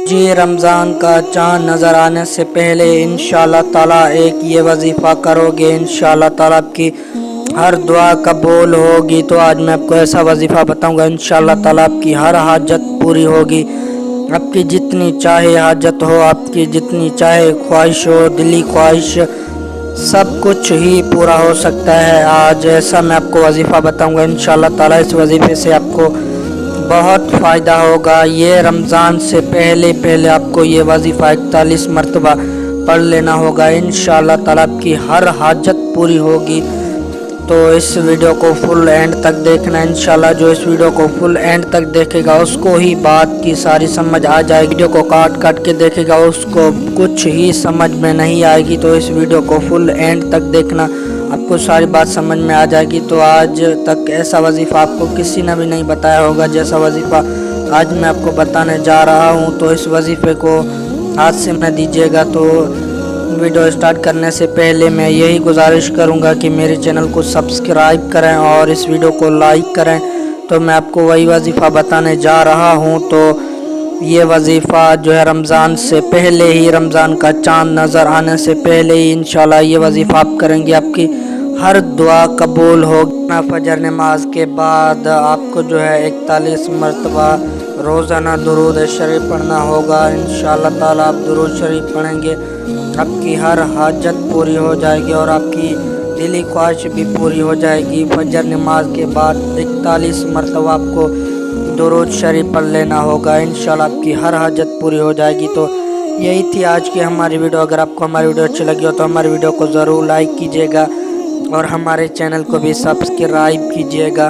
جی رمضان کا چاند نظر آنے سے پہلے انشاءاللہ تعالیٰ ایک یہ وظیفہ کرو گے، انشاءاللہ تعالیٰ آپ کی ہر دعا قبول ہوگی۔ تو آج میں آپ کو ایسا وظیفہ بتاؤں گا، انشاءاللہ تعالیٰ آپ کی ہر حاجت پوری ہوگی۔ آپ کی جتنی چاہے حاجت ہو، آپ کی جتنی چاہے خواہش ہو، دلی خواہش، سب کچھ ہی پورا ہو سکتا ہے۔ آج ایسا میں آپ کو وظیفہ بتاؤں گا، انشاءاللہ تعالیٰ اس وظیفے سے آپ کو بہت فائدہ ہوگا۔ یہ رمضان سے پہلے آپ کو یہ وظیفہ 41 مرتبہ پڑھ لینا ہوگا، انشاءاللہ تعالیٰ آپ کی ہر حاجت پوری ہوگی۔ تو اس ویڈیو کو فل اینڈ تک دیکھنا، انشاءاللہ جو اس ویڈیو کو فل اینڈ تک دیکھے گا اس کو ہی بات کی ساری سمجھ آ جائے گی۔ ویڈیو کو کاٹ کے دیکھے گا اس کو کچھ ہی سمجھ میں نہیں آئے گی۔ تو اس ویڈیو کو فل اینڈ تک دیکھنا، آپ کو ساری بات سمجھ میں آ جائے گی۔ تو آج تک ایسا وظیفہ آپ کو کسی نے بھی نہیں بتایا ہوگا جیسا وظیفہ آج میں آپ کو بتانے جا رہا ہوں۔ تو اس وظیفے کو ہاتھ سے نہ دیجیے گا۔ تو ویڈیو سٹارٹ کرنے سے پہلے میں یہی گزارش کروں گا کہ میرے چینل کو سبسکرائب کریں اور اس ویڈیو کو لائک کریں۔ تو میں آپ کو وہی وظیفہ بتانے جا رہا ہوں۔ تو یہ وظیفہ جو ہے رمضان سے پہلے ہی، رمضان کا چاند نظر آنے سے پہلے ہی انشاءاللہ یہ وظیفہ آپ کریں گے، آپ کی ہر دعا قبول ہوگی۔ فجر نماز کے بعد آپ کو جو ہے 41 مرتبہ روزانہ درود شریف پڑھنا ہوگا۔ انشاءاللہ تعالیٰ آپ درود شریف پڑھیں گے، آپ کی ہر حاجت پوری ہو جائے گی اور آپ کی دلی خواہش بھی پوری ہو جائے گی۔ فجر نماز کے بعد 41 مرتبہ آپ کو درود شریف پڑھ لینا ہوگا، انشاءاللہ آپ کی ہر حاجت پوری ہو جائے گی۔ تو یہی تھی آج کی ہماری ویڈیو۔ اگر آپ کو ہماری ویڈیو اچھی لگی ہو تو ہماری ویڈیو کو ضرور لائک کیجیے گا اور ہمارے چینل کو بھی سبسکرائب کیجیے گا۔